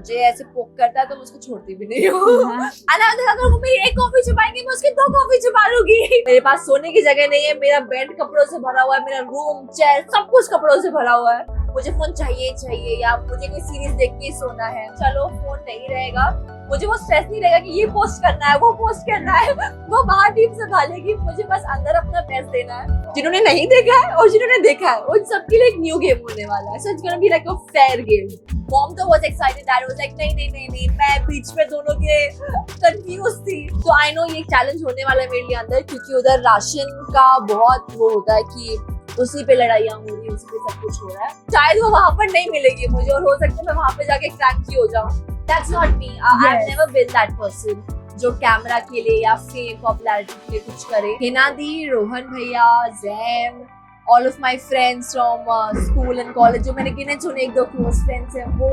मुझे ऐसे पोक करता है तो मैं उसको छोड़ती भी नहीं हूँ। अगर वो मेरी एक कॉफी छुपाएंगे मैं उसकी 2 कॉफी छुपा लूंगी। मेरे पास सोने की जगह नहीं है, मेरा बेड कपड़ों से भरा हुआ है, मेरा रूम चेयर सब कुछ कपड़ों से भरा हुआ है। मुझे फोन चाहिए या मुझे कोई सीरीज देख के सोना है, चलो फोन नहीं रहेगा। मुझे वो स्ट्रेस नहीं रहेगा कि ये पोस्ट करना है वो पोस्ट करना है, वो बाहर टीम संभालेगी, मुझे बस अंदर अपना बेस्ट देना है। जिन्होंने नहीं देखा है और जिन्होंने देखा है उन सबके लिए एक न्यू गेम होने वाला है, so it's gonna be like a fair game. Mom तो was excited, dad was like नहीं, मैं बीच में दोनों के कंफ्यूज थी। तो आई नो ये चैलेंज होने वाला है मेरे लिए अंदर, क्योंकि उधर राशन का बहुत वो होता है कि उसी पे लड़ाइयाँ हो रही है, उसी पे सब कुछ हो रहा है। शायद वो वहाँ पर नहीं मिलेगी मुझे, और हो सकता है मैं वहाँ पे जाके क्रैंकी हो जाऊँ। That's not me. I've never been that person जो कैमरा के लिए या फेम पॉपुलैरिटी के लिए कुछ करे। हिना दी, रोहन भैया, jam, all of my friends from school and college जो मैंने गिने चुने 1-2 close friends हैं, वो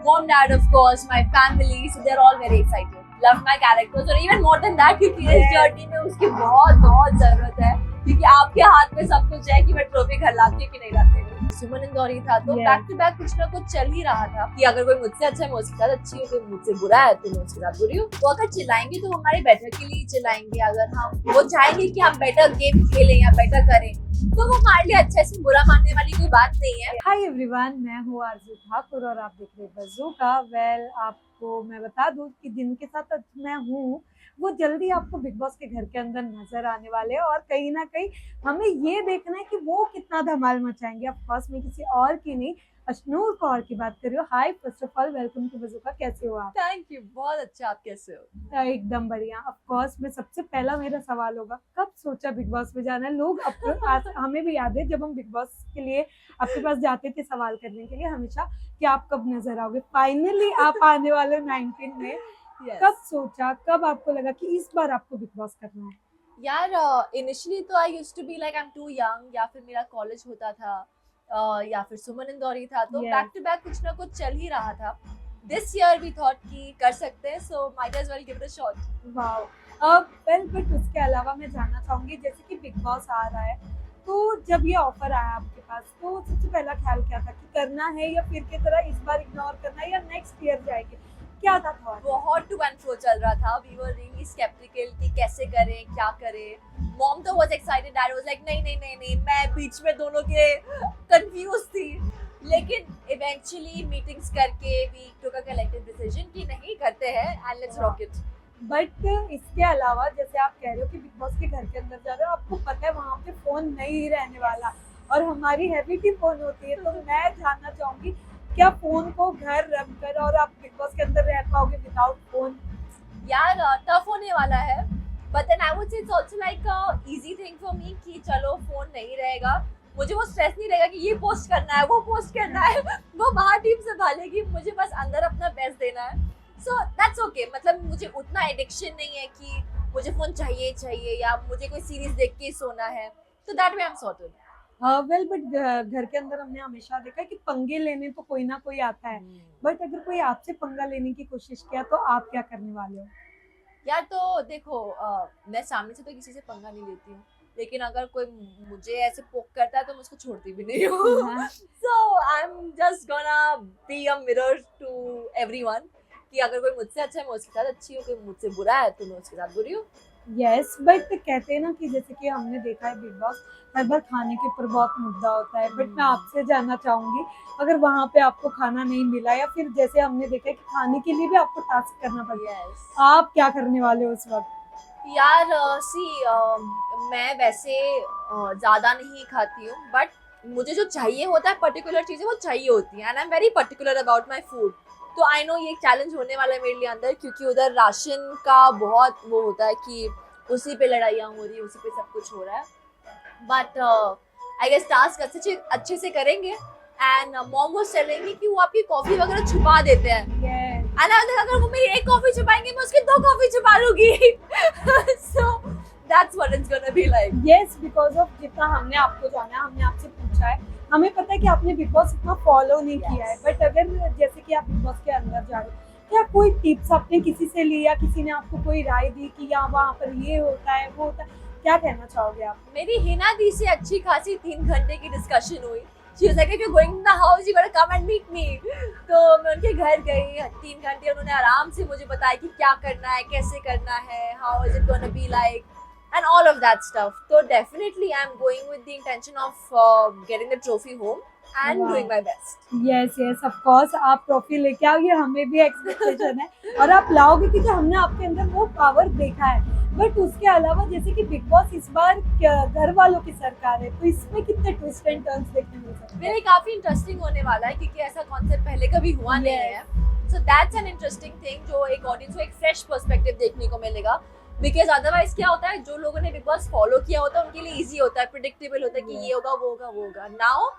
mom dad of course, my family, so they're all very excited. Love my characters और even more than that क्योंकि इस जर्नी में उसकी बहुत जरूरत है, क्योंकि आपके हाथ में सब कुछ है कि मैं ट्रॉफी घर लाती हूँ कि नहीं लाती हूँ। सुमन इंदौरी था तो बैक टू बैक कुछ ना कुछ चल ही रहा था कि अगर कोई मुझसे अच्छा है मैं उसके साथ अच्छी हूँ, कोई मुझसे बुरा है तो मैं उसके साथ बुरी हूँ। वो अगर चिल्लाएंगे तो हमारे बेटर के लिए चिल्लाएंगे, अगर हम वो चाहेंगे कि हम बेटर गेम खेलें या बेटर करें तो वो हमारे लिए अच्छा है, इसमें बुरा मानने वाली कोई बात नहीं है। हाय एवरीवन, मैं हूँ आरजू ठाकुर और आप देख रहे हैं बज़ूका। आपको मैं बता दूँ कि जिनके साथ मैं हूँ वो जल्दी आपको बिग बॉस के घर के अंदर नजर आने वाले हैं, और कहीं ना कहीं हमें ये देखना है कि वो कितना धमाल मचाएंगे। ऑफ कोर्स मैं किसी और की नहीं, अशनूर कौर की बात कर रही हूँ। Hi, first of all welcome to Bazooka. कैसे हो आप? थैंक यू, बहुत अच्छा। आप कैसे हो? एकदम बढ़िया। ऑफ कोर्स मैं सबसे पहला मेरा सवाल होगा, कब सोचा बिग बॉस में जाना है? लोग हमें भी याद है जब हम बिग बॉस के लिए आपके पास जाते थे सवाल करने के लिए हमेशा कि आप कब नजर आओगे। फाइनली आप आने वाले 19 में। कब सोचा, कब आपको लगा कि इस बार आपको बिग बॉस करना है? यार इनिशियली तो I used to be like I am too young, या फिर मेरा कॉलेज होता था, या फिर सुमन इंदौरी था, तो बैक टू बैक कुछ ना कुछ चल ही रहा था। दिस ईयर वी थॉट कि कर सकते हैं, so might as well give it a shot. Wow. Well, but उसके अलावा मैं जानना चाहूंगी जैसे कि बिग बॉस आ रहा है, तो जब ये ऑफर आया आपके पास तो सबसे पहला ख्याल क्या था कि करना है या फिर की तरह इस बार इग्नोर करना है या नेक्स्ट ईयर जाएंगे? क्या था थॉट? बहुत टू एंड फ्रो चल रहा था। वी वर रियली स्केप्टिकल कि कैसे करें, क्या करें। मॉम तो was excited, dad was like नहीं, मैं बीच में दोनों के कंफ्यूज थी। लेकिन इवेंचुअली मीटिंग्स करके we took a collective decision कि नहीं करते हैं and let's rock it. But इसके अलावा जैसे आप कह रहे हो कि बिग बॉस के घर के अंदर जा रहे हो, आपको पता है वहाँ पे फोन नहीं रहने वाला और हमारी हैबिट ही फोन होती है, तो मैं जानना चाहूंगी क्या फोन को घर रख कर और आप बिग बॉस के अंदर रह पाओगे विदाउट फोन? यार टफ होने वाला है, but then I would say it's also like a easy thing for me कि चलो फोन नहीं रहेगा, मुझे वो स्ट्रेस नहीं रहेगा कि ये पोस्ट करना है वो पोस्ट करना है, वो बाहर टीम संभालेगी, मुझे बस अंदर अपना बेस्ट देना है। So that's okay. मतलब मुझे उतना एडिक्शन नहीं है कि मुझे फोन चाहिए या मुझे कोई सीरीज देख के सोना है, तो that way I am sorted. Well, but घर के अंदर हमने हमेशा देखा कि पंगे लेने तो कोई ना कोई आता है, बट अगर कोई आपसे पंगा लेने की कोशिश किया तो आप क्या करने वाले हो? यार तो देखो, मैं सामने से तो किसी से पंगा नहीं लेती हूँ, लेकिन अगर कोई मुझे ऐसे पोक करता है तो मैं उसको छोड़ती भी नहीं हूँ। So I am just gonna be a mirror to everyone कि अगर कोई मुझसे अच्छा है मैं उसके साथ अच्छी हूँ, कोई मुझसे बुरा है तो मैं उसके साथ बुरी हूँ। यस, बट कहते हैं ना कि जैसे कि हमने देखा है बिग बॉस हर बार खाने के ऊपर बहुत मुद्दा होता है, बट मैं आपसे जानना चाहूंगी अगर वहाँ पे आपको खाना नहीं मिला या फिर जैसे हमने देखा है कि खाने के लिए भी आपको टास्क करना पड़ता है, आप क्या करने वाले हो उस वक्त? यार मैं वैसे ज्यादा नहीं खाती हूँ, बट मुझे जो चाहिए होता है पर्टिकुलर चीजें वो चाहिए होती हैं and I am very particular about my food. तो आई नो ये एक चैलेंज होने वाला है मेरे लिए अंदर, क्योंकि उधर राशन का बहुत वो होता है कि उसी पे लड़ाइयाँ हो रही है, उसी पे सब कुछ हो रहा है। बट आई गेस टास्क अच्छे से करेंगे एंड मॉम वो चलेंगे कि वो आपकी कॉफी वगैरह छुपा देते हैं। अगर वो मेरी एक कॉफी छुपाएंगे मैं उसकी 2 कॉफी छुपा लूंगी। So that's what it's gonna be like. Yes, because of जितना हमने आपको जाना है, हमने आपसे पूछा है, हमें पता है कि आपने बिग बॉस इतना फॉलो नहीं किया है, बट अगर जैसे कि आप बिग बॉस के अंदर जा रहे हो, क्या कोई टिप्स आपने किसी से ली या किसी ने आपको कोई राय दी कि यहाँ वहाँ पर ये होता है वो होता है, क्या कहना चाहोगे आप? मेरी हिना दी से अच्छी खासी 3 घंटे की डिस्कशन हुई She was like, if you're going to the house, you gotta come and meet me. तो मैं उनके घर गई, 3 घंटे उन्होंने आराम से मुझे बताया कि क्या करना है, कैसे करना है, how is it gonna be like, and all of that stuff. So definitely I'm going with the intention of getting the trophy home and Wow. doing my best. Yes yes of course आप trophy लेके आओगे, हमें भी expectation है और आप लाओगे क्योंकि हमने आपके अंदर वो पावर देखा है। बट उसके अलावा जैसे कि बिग बॉस इस बार घर वालों की सरकार है, तो इसमें कितने ट्विस्ट एंड टर्न्स देखने मिल सकते हैं? मेरे काफी इंटरेस्टिंग होने वाला है क्योंकि ऐसा कॉन्सेप्ट पहले कभी हुआ नहीं है। So that's an interesting thing जो एक ऑडियंस को एक फ्रेश पर्सपेक्टिव देखने को मिलेगा। बिकॉज अदरवाइज क्या होता है, जो लोगों ने बिग बॉस फॉलो किया होता है उनके लिए इजी होता है, प्रिडिक्टेबल होता है कि ये होगा वो होगा वो होगा। नाउ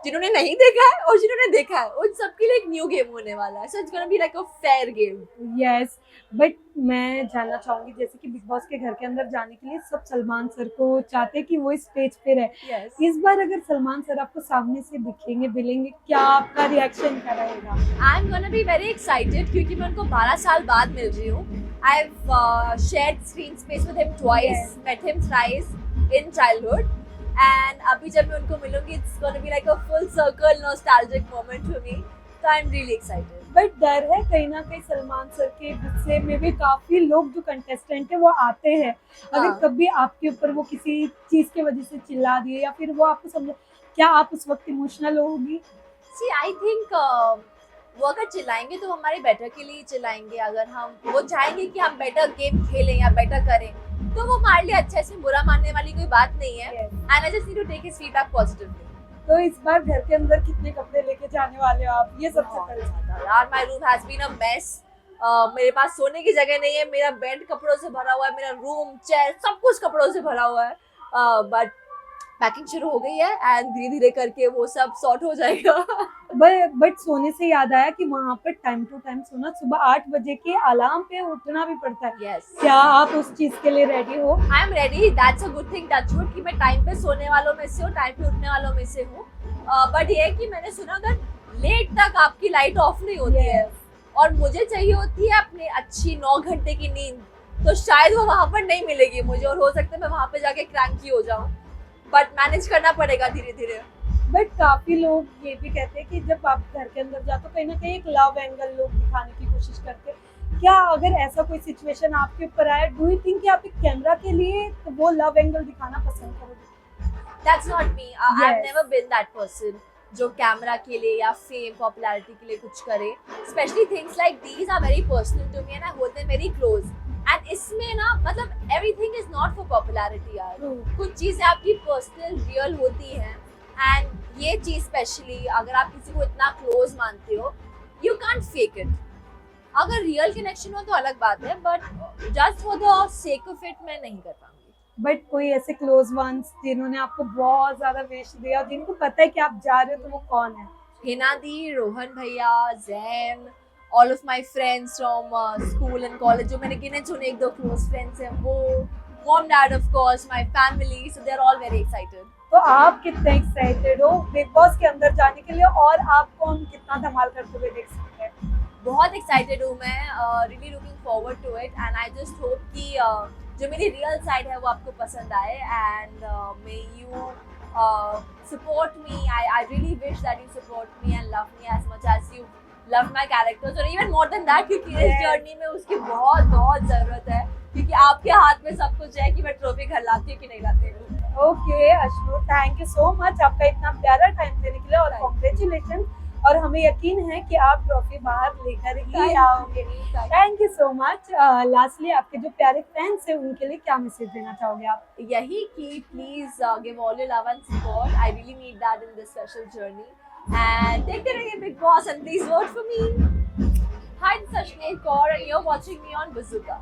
जिन्होंने नहीं देखा है और जिन्होंने देखा है उन सबके लिए एक न्यू गेम होने वाला है। So it's gonna be like a fair game. Yes but मैं जानना चाहूंगी जैसे कि बिग बॉस के घर के अंदर जाने के लिए सब सलमान सर को चाहते हैं कि वो स्टेज पे रहे। यस, इस बार अगर सलमान सर आपको सामने से दिखेंगे मिलेंगे, क्या आपका रिएक्शन क्या रहेगा? I am gonna be very excited क्योंकि मैं उनको 12 साल बाद मिल रही हूँ। I have shared screen space with him twice, met him thrice in childhood, and अभी जब मैं उनको मिलूंगी it's gonna be like a full circle nostalgic moment for me. So I'm really excited. But डर है कहीं ना कहीं सलमान सर के गुस्से में भी काफी लोग जो कंटेस्टेंट है वो आते हैं, अगर हाँ। कभी आपके ऊपर वो किसी चीज की वजह से चिल्ला दिए या फिर वो आपको समझ, क्या आप उस वक्त इमोशनल होगी? See, I think वो अगर चिल्लाएंगे तो हमारे बेटर के लिए चिल्लाएंगे। अगर हम वो चाहेंगे कि हम बेटर गेम खेलें या बेटर करें तो वो हमारे लिए अच्छा है, इसमें बुरा मानने वाली कोई बात नहीं है। Yes. And I just need to take his feedback positively. तो इस बार घर के अंदर कितने कपड़े लेके जाने वाले हो आप, ये सबसे पहले? यार my room has been a mess. मेरे पास सोने की जगह नहीं है, मेरा बेड कपड़ों से भरा हुआ है, मेरा रूम चेयर सब कुछ कपड़ों से भरा हुआ है। बट पैकिंग शुरू हो गई है एंड धीरे धीरे करके वो सब सॉर्ट हो जाएगा। बट सोने से याद आया कि वहाँ पर टाइम टू टाइम सोना, सुबह 8 बजे के अलार्म पे उठना भी पड़ता है। यस, क्या आप उस चीज के लिए रेडी हो? I am ready. That's a good thing, touch wood, कि मैं टाइम पे सोने वालों में से हूँ, टाइम पे उठने वालों में से हूँ। बट ये है कि मैंने सुना अगर लेट तक आपकी लाइट ऑफ नहीं होती है और मुझे चाहिए होती है अपनी अच्छी 9 घंटे की नींद, तो शायद वो वहाँ पर नहीं मिलेगी मुझे और हो सकता है मैं वहाँ पे जाके क्रैंकी हो जाऊँ। बट मैनेज करना पड़ेगा धीरे धीरे। बट काफी लोग ये भी कहते हैं कि जब आप घर के अंदर जाते हो कहीं ना कहीं एक लव एंगल लोग दिखाने की कोशिश करते हैं। क्या अगर ऐसा कोई सिचुएशन आपके ऊपर आया, डू यू थिंक कि आप एक कैमरा के लिए तो वो लव एंगल दिखाना पसंद करोगे? That's not me. I've Yes. never been that person जो कैमरा के लिए या फेम पॉपुलैरिटी के लिए कुछ करे। Especially things like these are very personal to me and I hold them very close. And इसमें ना मतलब everything is not for popularity यार। कुछ चीजें आपकी पर्सनल रियल होती हैं एंड ये चीज स्पेशली अगर आप किसी को इतना क्लोज मानते हो यू कांट फेक इट। अगर रियल कनेक्शन हो तो अलग बात है, but just for the sake of it मैं नहीं कर पाऊंगी। बट कोई ऐसे क्लोज वंस जिन्होंने आपको बहुत ज्यादा विश दिया और जिनको पता है कि आप जा रहे हो, तो वो कौन है? हिना दी, रोहन भैया, Jain, all of my friends from school and college, जो मैंने गिने चुने 1-2 क्लोज फ्रेंड्स हैं, वो mom dad of course, my family, so they are all very excited. तो आप कितने एक्साइटेड हो बिग बॉस के अंदर जाने के लिए और आपको हम कितना धमाल करते हुए देख सकते हैं? बहुत एक्साइटेड हूँ मैं, really looking forward to it and I just hope कि जो मेरी रियल साइड है वो आपको पसंद आए and may you support me. I really wish that you support me and love me as much as you love my characters or even more than that, क्योंकि इस जर्नी में उसकी बहुत बहुत जरूरत है, क्योंकि आपके हाथ में सब कुछ है कि मैं ट्रॉफी घर लाती हूँ कि नहीं लाती हूँ। Okay Ashnu, thank you so much आपका इतना प्यारा टाइम देने के लिए और कॉन्ग्रेचुलेशन, और हमें यकीन है कि आप ट्रॉफी बाहर लेकर ही आओगे। Thank you so much. Lastly आपके जो प्यारे फैंस हैं उनके लिए क्या मैसेज देना चाहोगे आप? यही कि please give all your love and support, I really need that in this special journey and देखते रहिए big boss and please vote for me. Hi, this is Ashneet Kaur and you're watching me on Bazooka.